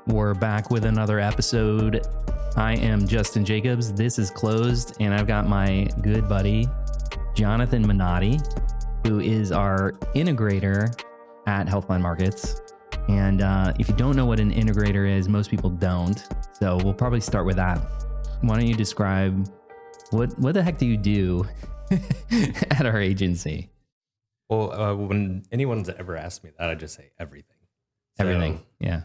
We're back with another episode. I am Justin Jacobs. This is Closed, and I've got my good buddy, Jonathan Manotti, who is our integrator at Healthline Markets. And if you don't know what an integrator is, most people don't. So we'll probably start with that. Why don't you describe what the heck do you do at our agency? Well, when anyone's ever asked me that, I just say everything. Everything, yeah.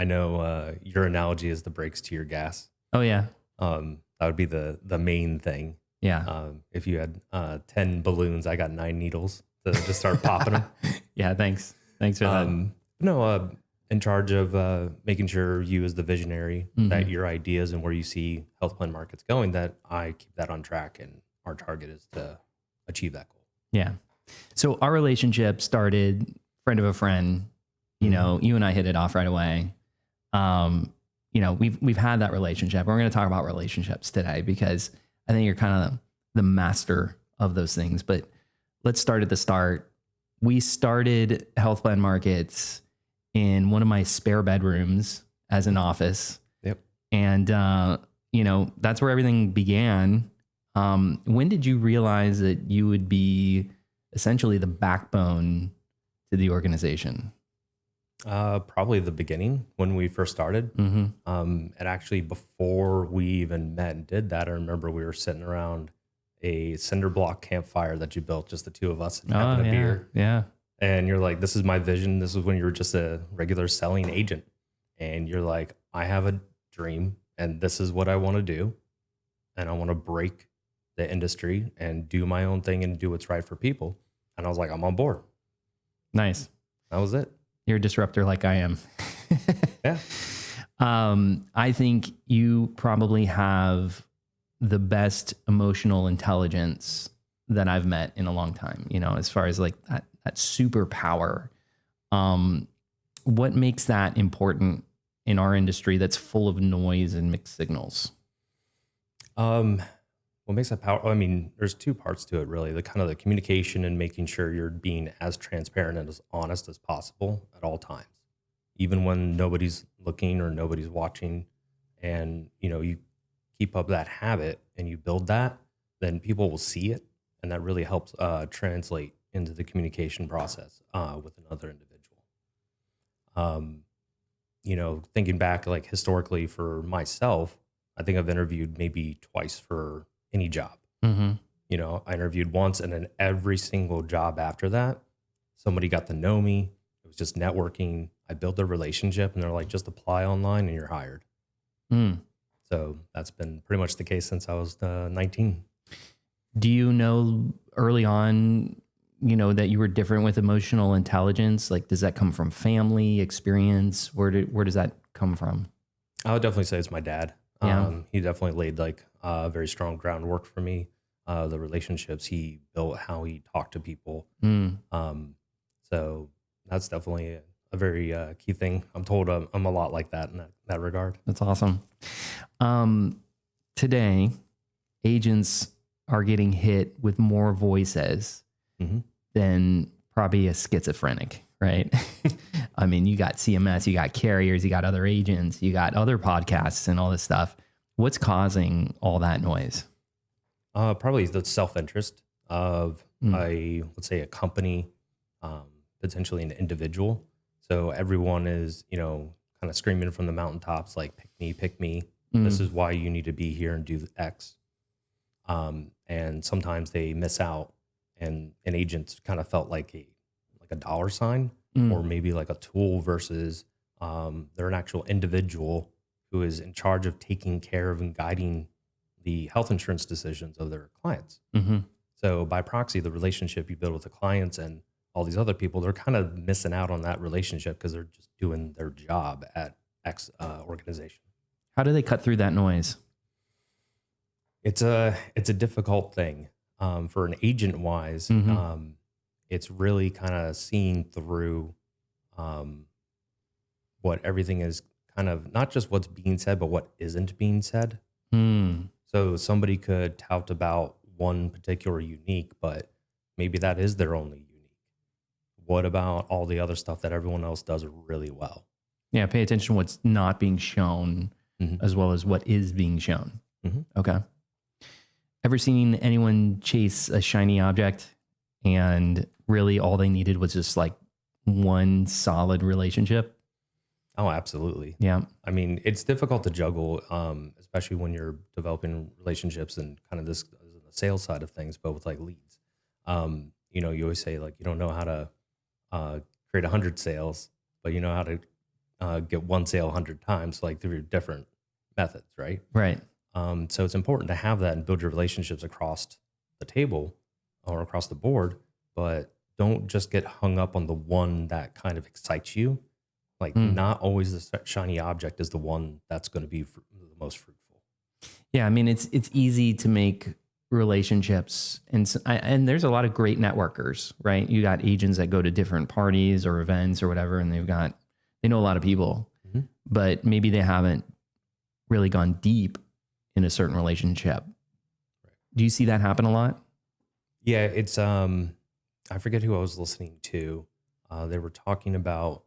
I know your analogy is the brakes to your gas. Oh, yeah. That would be the main thing. Yeah. If you had 10 balloons, I got 9 needles to just start popping them. Yeah, thanks. Thanks for that. In charge of making sure you as the visionary, that your ideas and where you see health plan markets going, that I keep that on track, and our target is to achieve that goal. Yeah. So our relationship started friend of a friend. You know, you and I hit it off right away. You know, we've had that relationship. We're going to talk about relationships today because I think you're kind of the master of those things. But let's start at the start. We started Health Plan Markets in one of my spare bedrooms as an office. Yep. And, you know, that's where everything began. When did you realize that you would be essentially the backbone to the organization? Probably the beginning when we first started. And actually before we even met and did that, I remember we were sitting around a cinder block campfire that you built, just the two of us, and having a beer. Yeah. And you're like, this is my vision. This is when you were just a regular selling agent. And you're like, I have a dream and this is what I want to do. And I want to break the industry and do my own thing and do what's right for people. And I was like, I'm on board. Nice. That was it. You're a disruptor like I am. Yeah. I think you probably have the best emotional intelligence that I've met in a long time, you know, as far as like that superpower. What makes that important in our industry that's full of noise and mixed signals? What makes that power? I mean, there's two parts to it, really. The kind of the communication and making sure you're being as transparent and as honest as possible at all times, even when nobody's looking or nobody's watching. And, you know, you keep up that habit and you build that, then people will see it. And that really helps translate into the communication process with another individual. You know, thinking back, like historically for myself, I think I've interviewed maybe twice for any job. You know, I interviewed once, and then every single job after that, somebody got to know me. It was just networking. I built a relationship, and they're like, just apply online and you're hired. So that's been pretty much the case since I was 19. Do you know early on, you know, that you were different with emotional intelligence? Like, does that come from family experience? Where does that come from? I would definitely say it's my dad. Yeah. He definitely laid like very strong groundwork for me. The relationships he built, how he talked to people. So that's definitely a very key thing. I'm told I'm a lot like that in that regard. That's awesome. Today, agents are getting hit with more voices than probably a schizophrenic, right? I mean, you got CMS, you got carriers, you got other agents, you got other podcasts and all this stuff. What's causing all that noise? Probably the self-interest of let's say a company, potentially an individual. So everyone is, you know, kind of screaming from the mountaintops, like, pick me, pick me. This is why you need to be here and do X. And sometimes they miss out, and an agent kind of felt like a dollar sign or maybe like a tool versus they're an actual individual who is in charge of taking care of and guiding the health insurance decisions of their clients. So by proxy, the relationship you build with the clients and all these other people, they're kind of missing out on that relationship because they're just doing their job at X organization. How do they cut through that noise? It's a difficult thing for an agent wise. It's really kind of seeing through what everything is, kind of not just what's being said, but what isn't being said. So somebody could tout about one particular unique, but maybe that is their only unique. What about all the other stuff that everyone else does really well? Yeah. Pay attention to what's not being shown as well as what is being shown. Okay. Ever seen anyone chase a shiny object and really all they needed was just like one solid relationship? Oh, absolutely. Yeah. I mean, it's difficult to juggle, especially when you're developing relationships and kind of this the sales side of things, but with like leads. You always say like you don't know how to create 100 sales, but you know how to get one sale 100 times, like through different methods, right? Right. So it's important to have that and build your relationships across the table or across the board, but don't just get hung up on the one that kind of excites you. Like not always the shiny object is the one that's going to be the most fruitful. Yeah. I mean, it's easy to make relationships and there's a lot of great networkers, right? You got agents that go to different parties or events or whatever, and they know a lot of people, but maybe they haven't really gone deep in a certain relationship. Right. Do you see that happen a lot? Yeah, it's I forget who I was listening to. They were talking about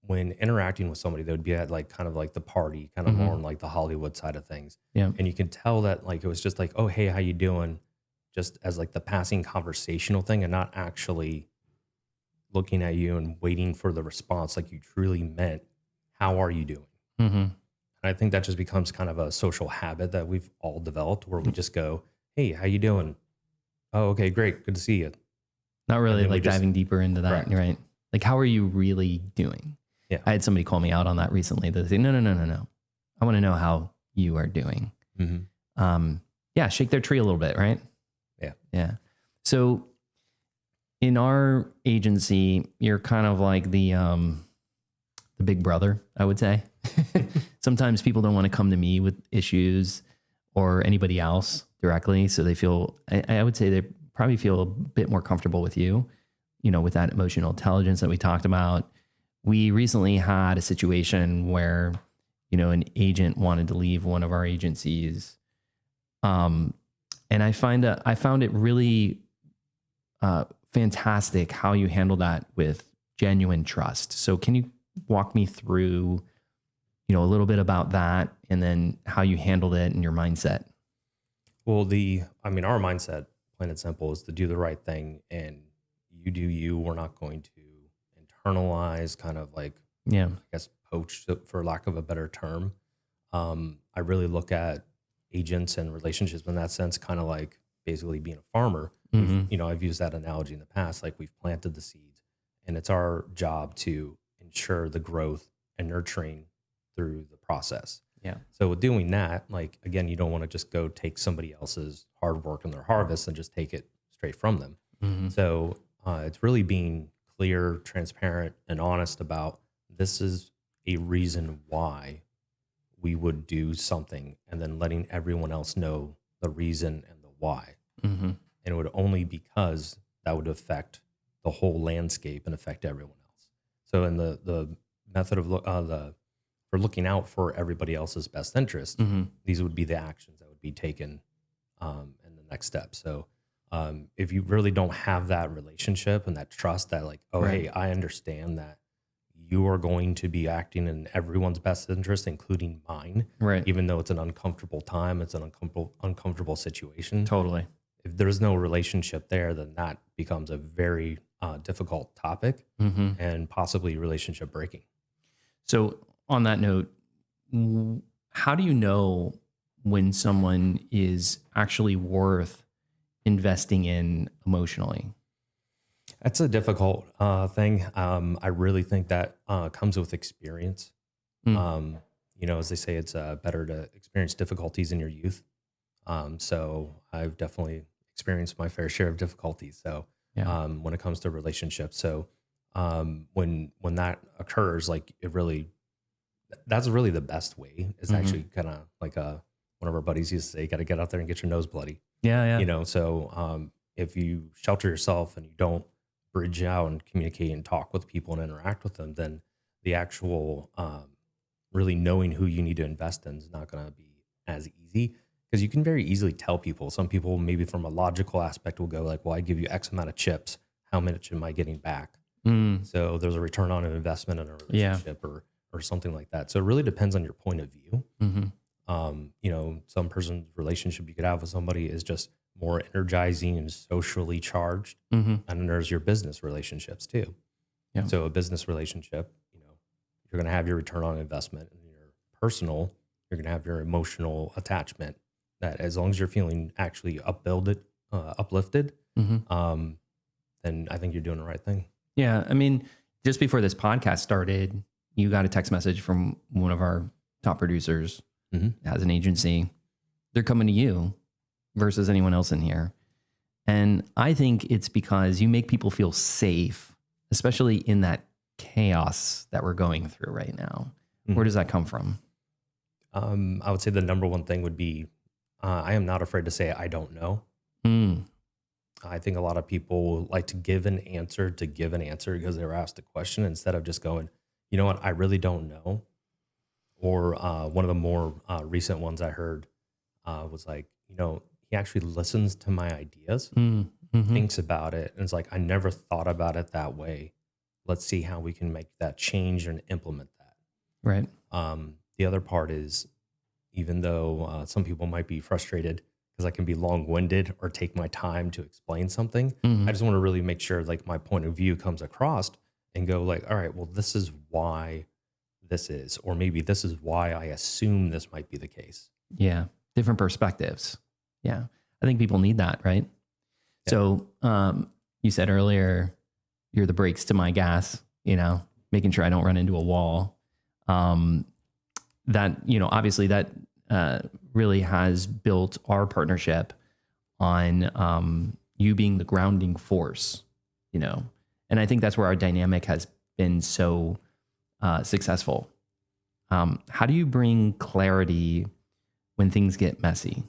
when interacting with somebody, they would be at like kind of like the party, kind of more on like the Hollywood side of things. Yeah. And you can tell that like it was just like, oh hey, how you doing? Just as like the passing conversational thing and not actually looking at you and waiting for the response like you truly meant, how are you doing? And I think that just becomes kind of a social habit that we've all developed where we just go, hey, how you doing? Oh, okay, great. Good to see you. Not really like diving deeper into that, right? Like, how are you really doing? Yeah. I had somebody call me out on that recently. They say, no. I want to know how you are doing. Yeah. Shake their tree a little bit, right? Yeah. Yeah. So in our agency, you're kind of like the big brother, I would say. Sometimes people don't want to come to me with issues or anybody else directly. So they feel, I would say they probably feel a bit more comfortable with you, with that emotional intelligence that we talked about. We recently had a situation where, an agent wanted to leave one of our agencies. And I found it really fantastic how you handle that with genuine trust. So can you walk me through, a little bit about that and then how you handled it and your mindset? Well, our mindset, plain and simple, is to do the right thing, and you do you. We're not going to internalize, kind of like, I guess, poach, for lack of a better term. I really look at agents and relationships in that sense, kind of like basically being a farmer. I've used that analogy in the past, like we've planted the seeds, and it's our job to ensure the growth and nurturing through the process. Yeah. So with doing that, like, again, you don't want to just go take somebody else's hard work and their harvest and just take it straight from them. So it's really being clear, transparent, and honest about this is a reason why we would do something, and then letting everyone else know the reason and the why. And it would only because that would affect the whole landscape and affect everyone else. So in the method of for looking out for everybody else's best interest, these would be the actions that would be taken in the next step. So if you really don't have that relationship and that trust that like, oh, hey, I understand that you are going to be acting in everyone's best interest, including mine, even though it's an uncomfortable time, it's an uncomfortable situation. Totally. If there's no relationship there, then that becomes a very difficult topic and possibly relationship breaking. So on that note, how do you know when someone is actually worth investing in emotionally? That's a difficult thing. I really think that comes with experience. As they say, it's better to experience difficulties in your youth. So I've definitely experienced my fair share of difficulties. So when it comes to relationships, so when that occurs, like that's really the best way. Is actually kind of like one of our buddies used to say, you got to get out there and get your nose bloody. Yeah. So if you shelter yourself and you don't bridge out and communicate and talk with people and interact with them, then the actual really knowing who you need to invest in is not going to be as easy, because you can very easily tell people. Some people maybe from a logical aspect will go like, well, I give you X amount of chips. How much am I getting back? So there's a return on an investment in a relationship or something like that. So it really depends on your point of view. Some person's relationship you could have with somebody is just more energizing and socially charged. And then there's your business relationships too. Yeah. So a business relationship, you're going to have your return on investment, and your personal, you're going to have your emotional attachment. That as long as you're feeling actually uplifted, then I think you're doing the right thing. Yeah. I mean, just before this podcast started, you got a text message from one of our top producers as an agency. They're coming to you versus anyone else in here. And I think it's because you make people feel safe, especially in that chaos that we're going through right now. Where does that come from? I would say the number one thing would be, I am not afraid to say I don't know. I think a lot of people like to give an answer because they were asked a question instead of just going, you know what, I really don't know. Or one of the more recent ones I heard was like, he actually listens to my ideas, thinks about it, and it's like, I never thought about it that way. Let's see how we can make that change and implement that. Right. The other part is, even though some people might be frustrated because I can be long-winded or take my time to explain something, I just want to really make sure like my point of view comes across and go like, all right, well, this is why this is, or maybe this is why I assume this might be the case. Yeah. Different perspectives. Yeah. I think people need that, right? Yeah. So you said earlier, you're the brakes to my gas, making sure I don't run into a wall. That, obviously that really has built our partnership on you being the grounding force, and I think that's where our dynamic has been so successful. How do you bring clarity when things get messy?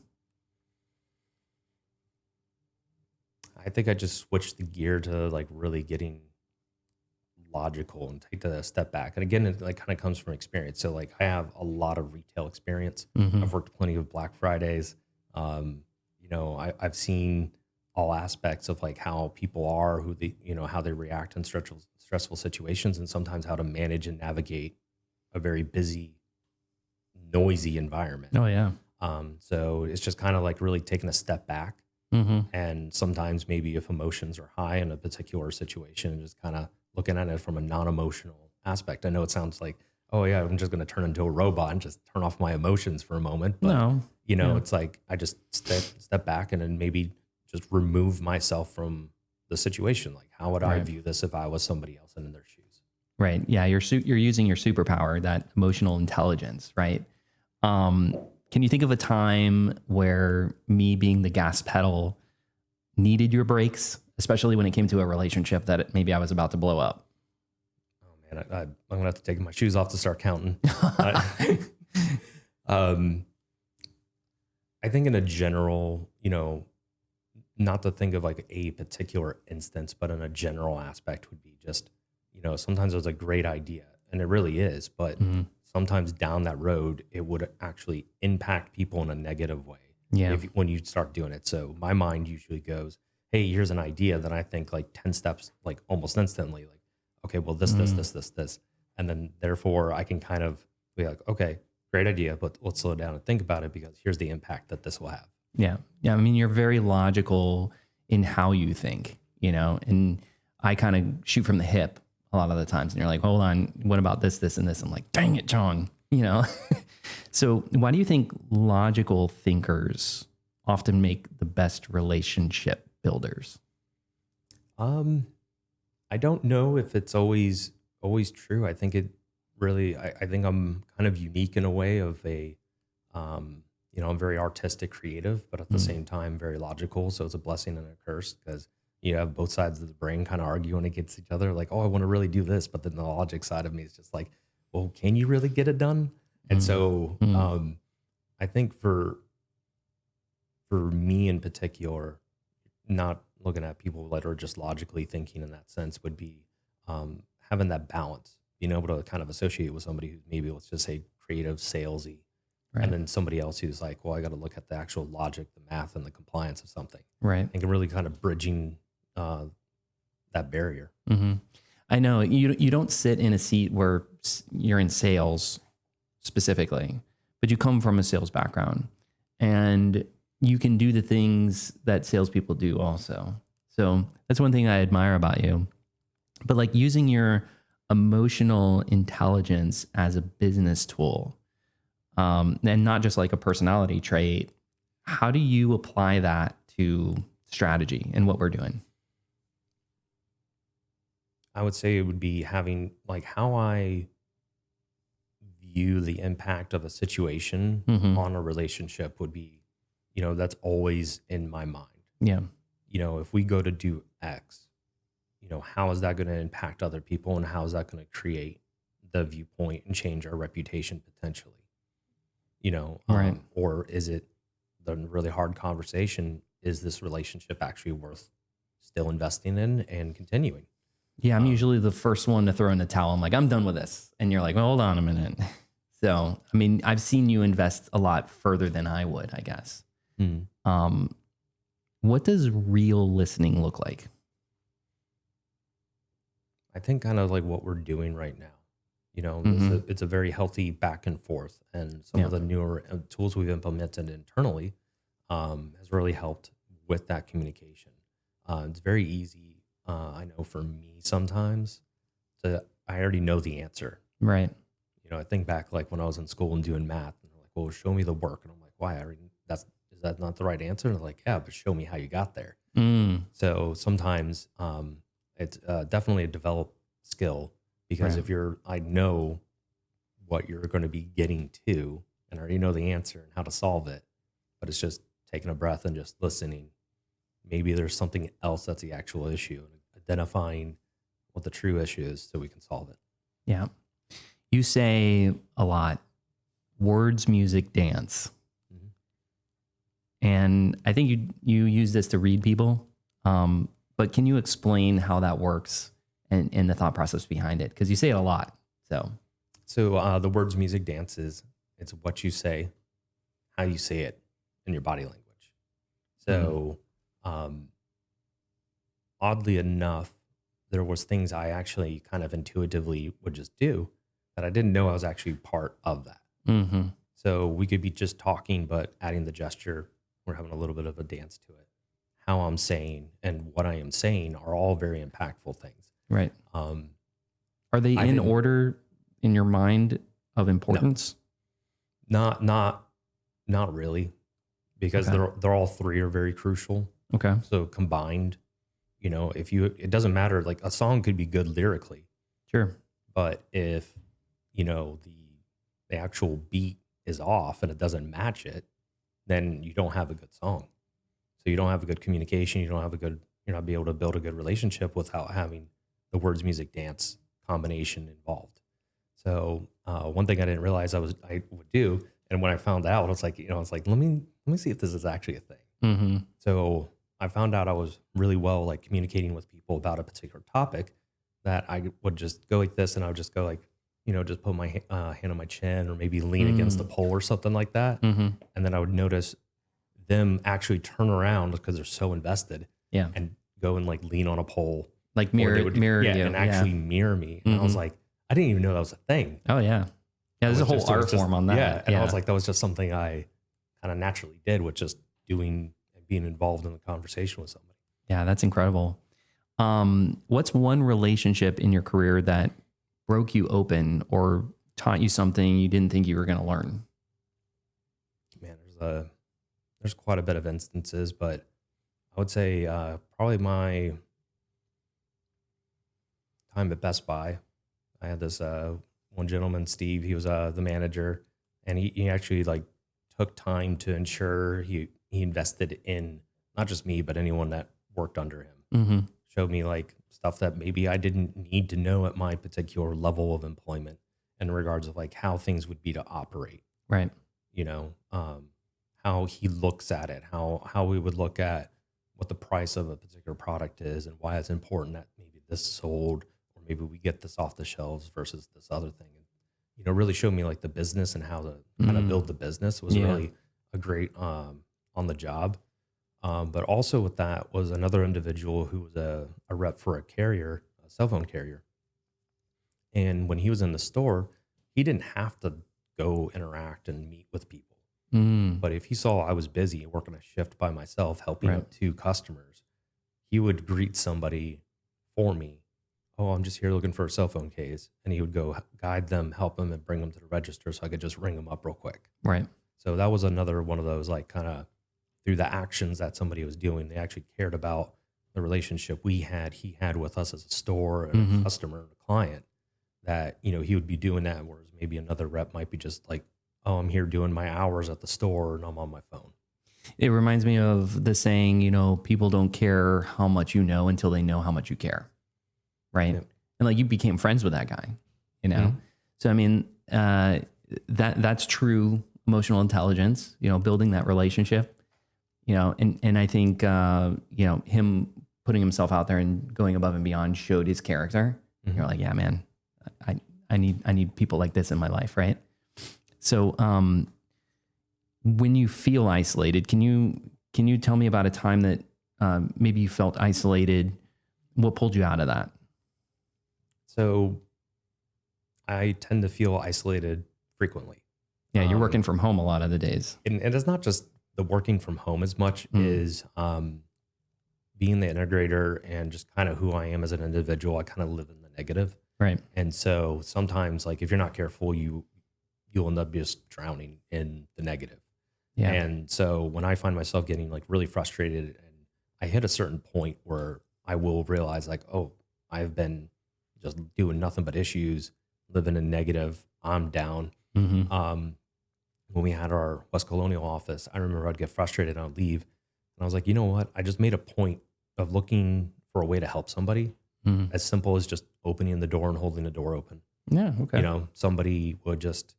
I think I just switched the gear to like really getting logical and take a step back. And again, it like kind of comes from experience. So like I have a lot of retail experience. I've worked plenty of Black Fridays. I've seen all aspects of like how people are, who they, how they react in stressful situations, and sometimes how to manage and navigate a very busy, noisy environment. Oh yeah. So it's just kind of like really taking a step back. And sometimes maybe if emotions are high in a particular situation, just kind of looking at it from a non-emotional aspect. I know it sounds like, oh yeah, I'm just going to turn into a robot and just turn off my emotions for a moment. But it's like, I just step back and then maybe just remove myself from the situation. Like, how would I view this if I was somebody else and in their shoes? Right. Yeah. You're using your superpower, that emotional intelligence, right? Can you think of a time where me being the gas pedal needed your brakes, especially when it came to a relationship that maybe I was about to blow up? Oh man, I'm gonna have to take my shoes off to start counting. I think in a general, not to think of like a particular instance, but in a general aspect would be just, sometimes it's a great idea, and it really is, but sometimes down that road, it would actually impact people in a negative way. Yeah. When you start doing it. So my mind usually goes, hey, here's an idea that I think like 10 steps, like almost instantly, like, okay, well, this. And then therefore I can kind of be like, okay, great idea, but let's slow down and think about it, because here's the impact that this will have. Yeah. Yeah. I mean, you're very logical in how you think, and I kind of shoot from the hip a lot of the times, and you're like, hold on, what about this, and this? I'm like, dang it, John, So why do you think logical thinkers often make the best relationship builders? I don't know if it's always true. I think it really, I think I'm kind of unique in a way of I'm very artistic, creative, but at the same time, very logical. So it's a blessing and a curse, because you have both sides of the brain kind of arguing against each other. Like, oh, I want to really do this. But then the logic side of me is just like, well, can you really get it done? And so I think for me in particular, not looking at people that are just logically thinking in that sense would be having that balance, being able to kind of associate with somebody who's maybe, let's just say, creative, salesy, and then somebody else who's like, well, I got to look at the actual logic, the math, and the compliance of something. Right. And really kind of bridging that barrier. I know you don't sit in a seat where you're in sales specifically, but you come from a sales background and you can do the things that salespeople do also. So that's one thing I admire about you. But like using your emotional intelligence as a business tool, and not just like a personality trait, how do you apply that to strategy and what we're doing? I would say it would be having like how I view the impact of a situation Mm-hmm. on a relationship would be, that's always in my mind. Yeah. If we go to do X, how is that going to impact other people and how is that going to create the viewpoint and change our reputation potentially? Right. Or is it the really hard conversation? Is this relationship actually worth still investing in and continuing? Yeah, I'm usually the first one to throw in the towel. I'm like, I'm done with this. And you're like, well, hold on a minute. So, I mean, I've seen you invest a lot further than I would, I guess. Hmm. What does real listening look like? I think kind of like what we're doing right now. Mhm. It's a very healthy back and forth, and some of Yeah. the newer tools we've implemented internally has really helped with that communication. It's very easy, I know for me sometimes, I already know the answer. Right. I think back like when I was in school and doing math, and they're like, "Well, show me the work," and I'm like, "Why? Is that not the right answer?" And they're like, "Yeah, but show me how you got there." Mm, So sometimes it's definitely a developed skill because right. I know what you're going to be getting to and I already know the answer and how to solve it, but it's just taking a breath and just listening. Maybe there's something else that's the actual issue and identifying what the true issue is so we can solve it. Yeah. You say a lot words, music, dance. Mhm. And I think you use this to read people. But can you explain how that works and the thought process behind it? Because you say it a lot. So, The words, music, dance it's what you say, how you say it, in your body language. mm, So, um, oddly enough, there was things I actually kind of intuitively would just do that I didn't know I was actually part of that. hmm So we could be just talking, but adding the gesture, we're having a little bit of a dance to it. How I'm saying and what I am saying are all very impactful things. right. Um, Are they I in didn't, order in your mind of no, importance? not, not, not really, because Okay. they're all three are very crucial. Okay. So combined, it doesn't matter. Like a song could be good lyrically, Sure. but if the actual beat is off and it doesn't match it, then you don't have a good song. So you don't have a good communication. You're not be able to build a good relationship without having the words, music, dance combination involved. So one thing I didn't realize I would do, and when I found out, I was like, let me see if this is actually a thing. hmm So I found out I was really well like communicating with people about a particular topic that I would just go like this and I would just go like, just put my hand on my chin or maybe lean against the Mm, pole or something like that. hmm And then I would notice them actually turn around because they're so invested Yeah. and go and like lean on a pole Like or they mirror yeah, you. and Yeah. actually mirror me. And I was hmm like, I didn't even know that was a thing. Oh yeah. Yeah. There's a whole It was art just, form on yeah. that. And I was Yeah. like, that was just something I kind of naturally did with just doing and being involved in the conversation with somebody. Yeah. That's incredible. What's one relationship in your career that broke you open or taught you something you didn't think you were going to learn? Man, there's quite a bit of instances, but I would say probably my time at Best Buy. I had this one gentleman, Steve. He was the manager, and he actually like took time to ensure he invested in not just me, but anyone that worked under him. hmm Showed me like stuff that maybe I didn't need to know at my particular level of employment in regards of like how things would be to operate. Right. You know, how he looks at it, how we would look at what the price of a particular product is and why it's important that maybe this sold or maybe we get this off the shelves versus this other thing. And, really showed me like the business and how to kind of build the business was Yeah. really a great on the job. But also with that was another individual who was a rep for a carrier, a cell phone carrier. And when he was in the store, he didn't have to go interact and meet with people. But if he saw I was busy working a shift by myself, helping Right. out 2 customers, he would greet somebody for me. Oh, I'm just here looking for a cell phone case. And he would go guide them, help them, and bring them to the register so I could just ring them up real quick. Right. So that was another one of those, like, kind of through the actions that somebody was doing, they actually cared about the relationship he had with us as a store and a customer and a client, that, you know, he would be doing that. Whereas maybe another rep might be just like, oh, I'm here doing my hours at the store and I'm on my phone. It reminds me of the saying, you know, people don't care how much you know until they know how much you care. Right. Yep. And like you became friends with that guy, you know? So, I mean, that's true emotional intelligence, you know, building that relationship, you know, and I think, you know, him putting himself out there and going above and beyond showed his character. You're like, yeah, man, I need people like this in my life. Right. So, when you feel isolated, can you tell me about a time that maybe you felt isolated? What pulled you out of that? So I tend to feel isolated frequently. Yeah, you're working from home a lot of the days. And it's not just the working from home as much as being the integrator and just kind of who I am as an individual. I kind of live in the negative. Right. And so sometimes, like, if you're not careful, you'll end up just drowning in the negative. Yeah. And so when I find myself getting like really frustrated and I hit a certain point where I will realize like, oh, I've been just doing nothing but issues, living in negative, I'm down. When we had our West Colonial office, I remember I'd get frustrated and I'd leave. And I was like, you know what? I just made a point of looking for a way to help somebody, as simple as just opening the door and holding the door open. Yeah. Okay. You know, somebody would just,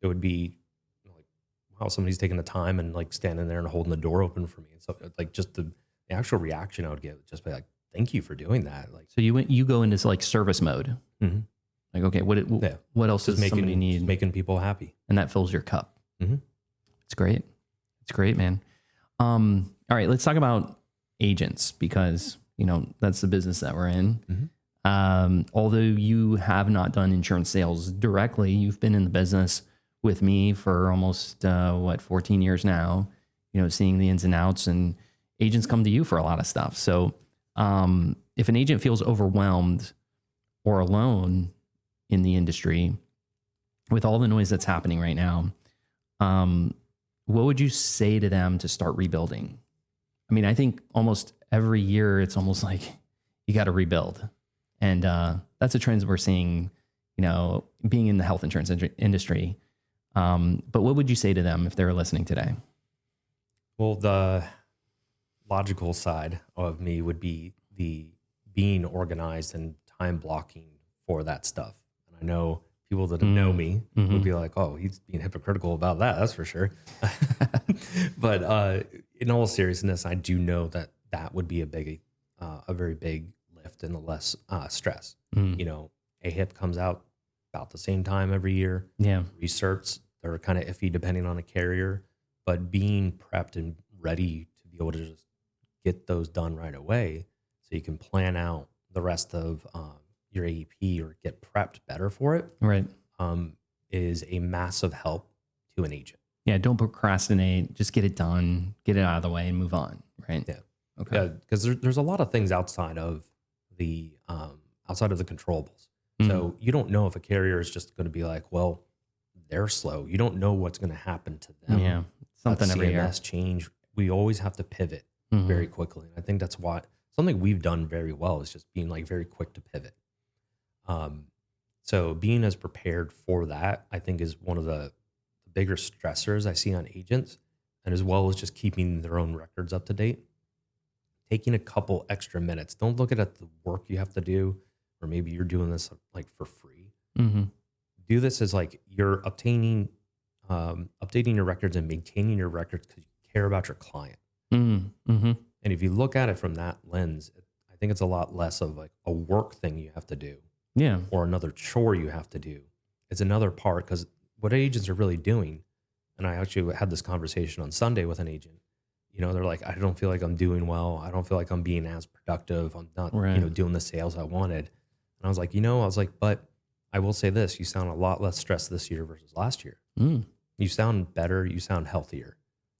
it would be like, wow, somebody's taking the time and like standing there and holding the door open for me. And so like just the actual reaction I would get would just be like, thank you for doing that. Like, so you go into like service mode. Like, okay, what else does somebody need? Just making people happy. And that fills your cup. It's great. It's great, man. All right, let's talk about agents, because, you know, that's the business that we're in. Although you have not done insurance sales directly, you've been in the business with me for almost 14 years now, you know, seeing the ins and outs, and agents come to you for a lot of stuff. So if an agent feels overwhelmed or alone in the industry with all the noise that's happening right now, what would you say to them to start rebuilding? I mean, I think almost every year it's almost like you got to rebuild. And that's a trend that we're seeing, you know, being in the health insurance industry. But what would you say to them if they were listening today? Well, the logical side of me would be the being organized and time blocking for that stuff. And I know people that know me would be like, oh, he's being hypocritical about that. That's for sure. But in all seriousness, I do know that that would be a very big lift and a less stress. You know, AHIP comes out about the same time every year. Yeah. Recerts, they're kind of iffy depending on the carrier, but being prepped and ready to be able to just get those done right away so you can plan out the rest of your AEP or get prepped better for it, right, is a massive help to an agent. Yeah, don't procrastinate. Just get it done, get it out of the way, and move on. Right. Yeah. Okay. Yeah, because there's a lot of things outside of the controllables. So you don't know if a carrier is just going to be like, well, they're slow. You don't know what's going to happen to them. Yeah, something every year. CMS change. We always have to pivot very quickly. And I think that's something we've done very well is just being like very quick to pivot. So being as prepared for that, I think, is one of the bigger stressors I see on agents, and as well as just keeping their own records up to date. Taking a couple extra minutes. Don't look at the work you have to do, or maybe you're doing this like for free. Do this as like you're updating your records and maintaining your records because you care about your client. And if you look at it from that lens, I think it's a lot less of like a work thing you have to do. Yeah. Or another chore you have to do. It's another part, because what agents are really doing, and I actually had this conversation on Sunday with an agent, you know, they're like, I don't feel like I'm doing well. I don't feel like I'm being as productive. I'm not, doing the sales I wanted. And I was like, but I will say this, you sound a lot less stressed this year versus last year. Mm. You sound better, you sound healthier.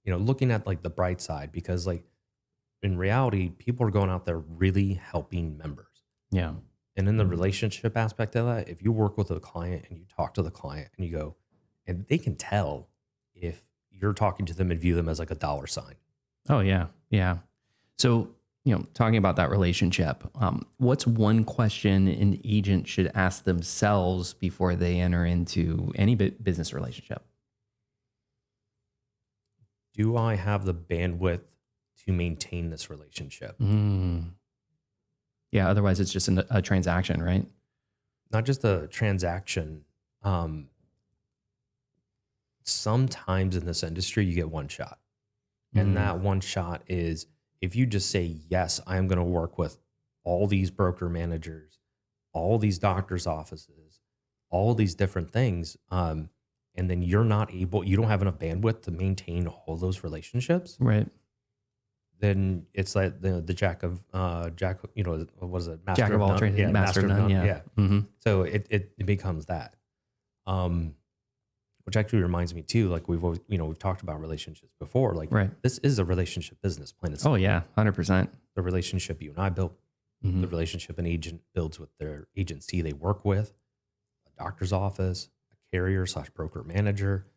Looking at like the bright side, because like in reality, people are going out there really helping members. Yeah. And in the relationship aspect of that, if you work with a client and you talk to the client and you go, and they can tell if you're talking to them and view them as like a dollar sign. Oh, yeah. Yeah. So, talking about that relationship, what's one question an agent should ask themselves before they enter into any business relationship? Do I have the bandwidth to maintain this relationship? Yeah. Otherwise, it's just a transaction, right? Not just a transaction. Sometimes in this industry, you get one shot. And that one shot is if you just say, yes, I'm going to work with all these broker managers, all these doctors' offices, all these different things. And then you don't have enough bandwidth to maintain all those relationships. Right. Then it's like the Jack, what is it? Jack of all trades, master of none. Yeah. Mm-hmm. So it becomes that. Which actually reminds me too, like we've always, we've talked about relationships before. Like this is a relationship business plan. Oh yeah, 100%. The relationship you and I built, the relationship an agent builds with their agency they work with, a doctor's office, a carrier/broker manager,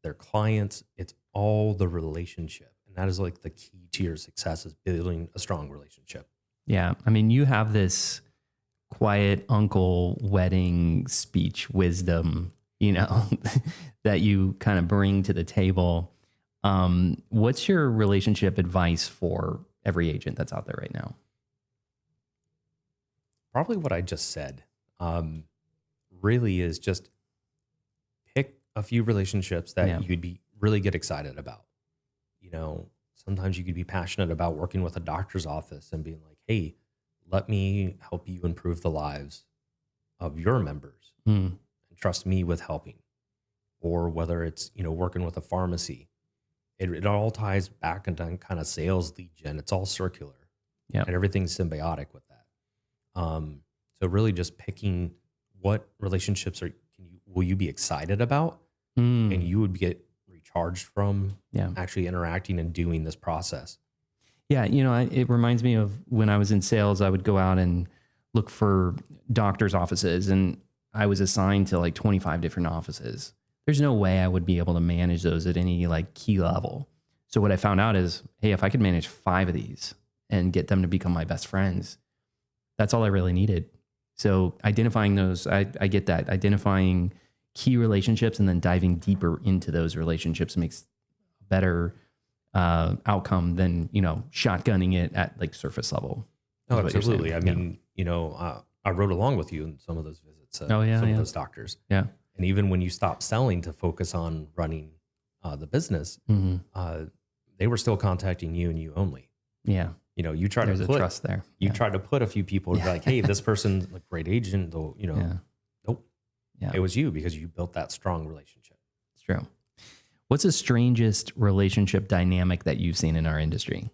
their clients. It's all the relationship, and that is like the key to your success is building a strong relationship. Yeah, I mean, you have this quiet uncle wedding speech wisdom, that you kind of bring to the table. What's your relationship advice for every agent that's out there right now? Probably what I just said. Really is just pick a few relationships that you'd really get excited about. Sometimes you could be passionate about working with a doctor's office and being like, hey, let me help you improve the lives of your members. And trust me with helping. Or whether it's, working with a pharmacy, it all ties back into kind of sales lead gen. It's all circular. Yeah. And everything's symbiotic with that. So really just picking what relationships will you be excited about and you would get recharged from actually interacting and doing this process. Yeah. It reminds me of when I was in sales, I would go out and look for doctor's offices, and I was assigned to like 25 different offices. There's no way I would be able to manage those at any like key level. So what I found out is, hey, if I could manage 5 of these and get them to become my best friends, that's all I really needed. So identifying those, I get that. Identifying key relationships and then diving deeper into those relationships makes a better outcome than, shotgunning it at like surface level. Oh, absolutely. I mean, I rode along with you in some of those visits. Some of those doctors. Yeah. And even when you stopped selling to focus on running the business, they were still contacting you and you only. Yeah. You try to put trust there. You try to put a few people like, hey, this person's a great agent, though, nope. Yeah. It was you because you built that strong relationship. It's true. What's the strangest relationship dynamic that you've seen in our industry?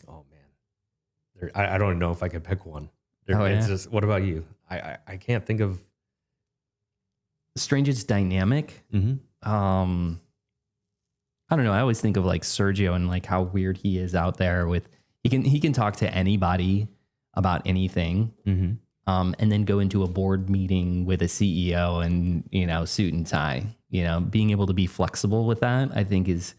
Oh man. I don't know if I could pick one. It's just, what about you? I can't think of strangest dynamic. I don't know. I always think of like Sergio and like how weird he is out there with, he can talk to anybody about anything. And then go into a board meeting with a CEO and, suit and tie, being able to be flexible with that, I think is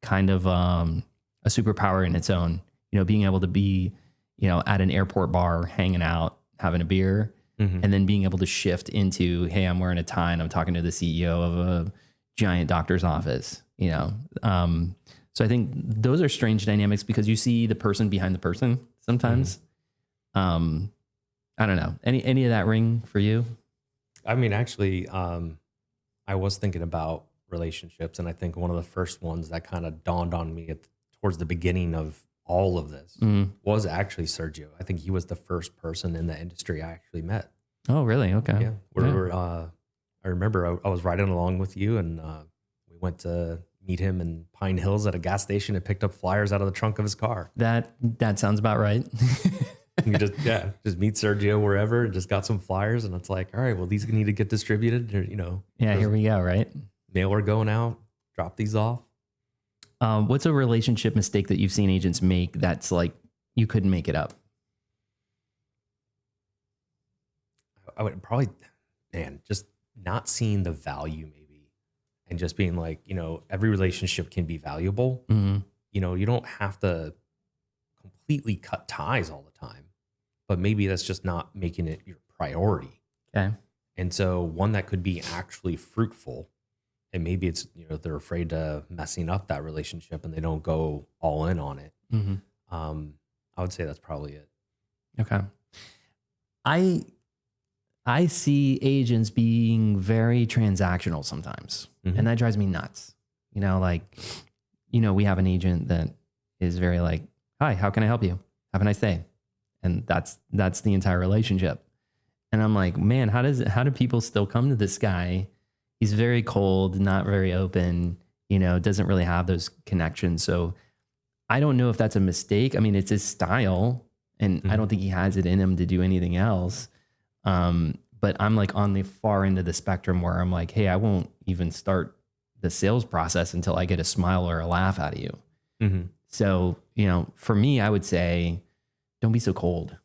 kind of a superpower in its own, being able to be, at an airport bar, hanging out, having a beer, and then being able to shift into, hey, I'm wearing a tie and I'm talking to the CEO of a giant doctor's office, So I think those are strange dynamics because you see the person behind the person sometimes. I don't know. Any of that ring for you? I mean, actually, I was thinking about relationships, and I think one of the first ones that kind of dawned on me towards the beginning of all of this was actually Sergio. I think he was the first person in the industry I actually met. Oh, really? Okay. Yeah. I remember I was riding along with you, and we went to meet him in Pine Hills at a gas station and picked up flyers out of the trunk of his car. That sounds about right. You just meet Sergio wherever, just got some flyers, and it's like, all right, well, these need to get distributed, or, Here we go, right? mailer going out, drop these off. What's a relationship mistake that you've seen agents make that's like you couldn't make it up? I would probably, just not seeing the value maybe, and just being like, every relationship can be valuable. Mm-hmm. You don't have to completely cut ties all the time, but maybe that's just not making it your priority. Okay. And so one that could be actually fruitful, and maybe it's, they're afraid of messing up that relationship and they don't go all in on it. Mm-hmm. I would say that's probably it. Okay. I see agents being very transactional sometimes, Mm-hmm. and that drives me nuts. We have an agent that is very like, "Hi, how can I help you? Have a nice day," and that's the entire relationship. And I'm like, man, how do people still come to this guy? He's very cold, not very open, doesn't really have those connections. So I don't know if that's a mistake. I mean, it's his style, and I don't think he has it in him to do anything else. But I'm like on the far end of the spectrum where I'm like, hey, I won't even start the sales process until I get a smile or a laugh out of you. Mm-hmm. So, for me, I would say, don't be so cold,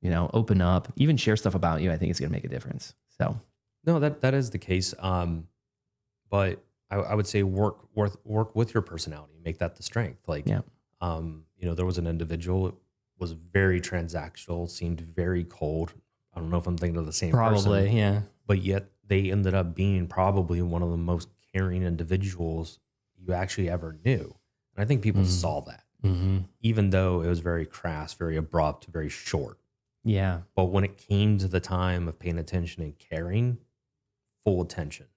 open up, even share stuff about you. I think it's going to make a difference. So No, that is the case. But I would say work with your personality, make that the strength. Like, yeah. There was an individual, it was very transactional, seemed very cold. I don't know if I'm thinking of the same Probably, person, yeah. but yet they ended up being probably one of the most caring individuals you actually ever knew. And I think people saw that, even though it was very crass, very abrupt, very short. Yeah. But when it came to the time of paying attention and caring, full attention.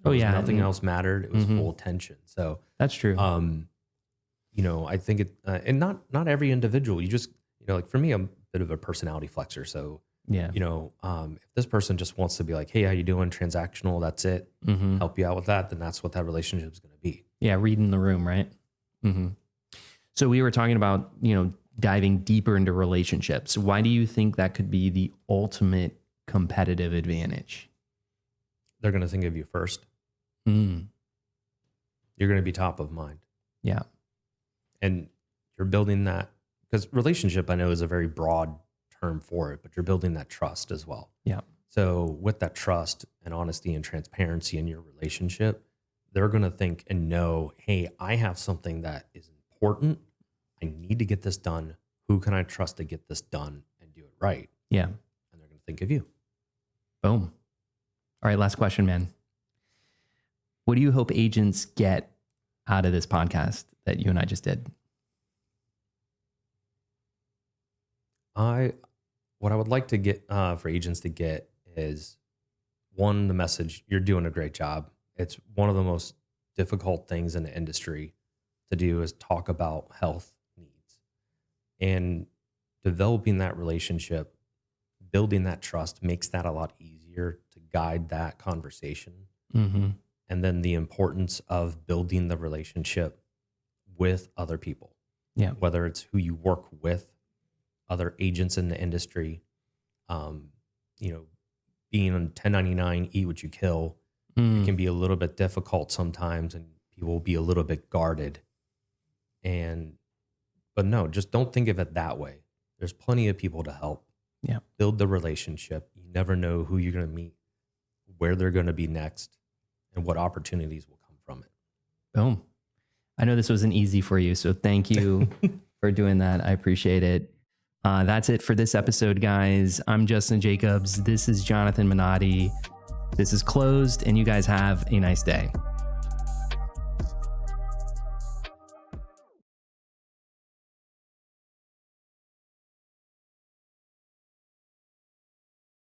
Nothing else mattered. It was full attention. So that's true. I think it, and not every individual, you just, like for me, I'm a bit of a personality flexor. So, yeah. If this person just wants to be like, hey, how you doing? Transactional, that's it. Help you out with that. Then that's what that relationship is going to be. Yeah. Reading the room. Right. So we were talking about, diving deeper into relationships. Why do you think that could be the ultimate competitive advantage? They're going to think of you first. Mm. You're going to be top of mind. Yeah. And you're building that, because relationship, I know, is a very broad term for it, but you're building that trust as well. Yeah. So with that trust and honesty and transparency in your relationship, they're going to think and know, hey, I have something that is important. I need to get this done. Who can I trust to get this done and do it right? Yeah. And they're going to think of you. Boom. All right. Last question, man. What do you hope agents get out of this podcast that you and I just did? What I would like to get for agents to get is, one, the message, you're doing a great job. It's one of the most difficult things in the industry to do is talk about health needs, and developing that relationship, building that trust makes that a lot easier to guide that conversation. And then the importance of building the relationship with other people. Yeah. Whether it's who you work with, other agents in the industry, being on 1099, eat what you kill, it can be a little bit difficult sometimes, and people will be a little bit guarded. But no, just don't think of it that way. There's plenty of people to help. Yeah. Build the relationship. You never know who you're going to meet, where they're going to be next, and what opportunities will come from it. Boom. I know this wasn't easy for you, so thank you for doing that. I appreciate it. That's it for this episode, guys. I'm Justin Jacobs. This is Jonathan Manotti. This is Closed, and you guys have a nice day.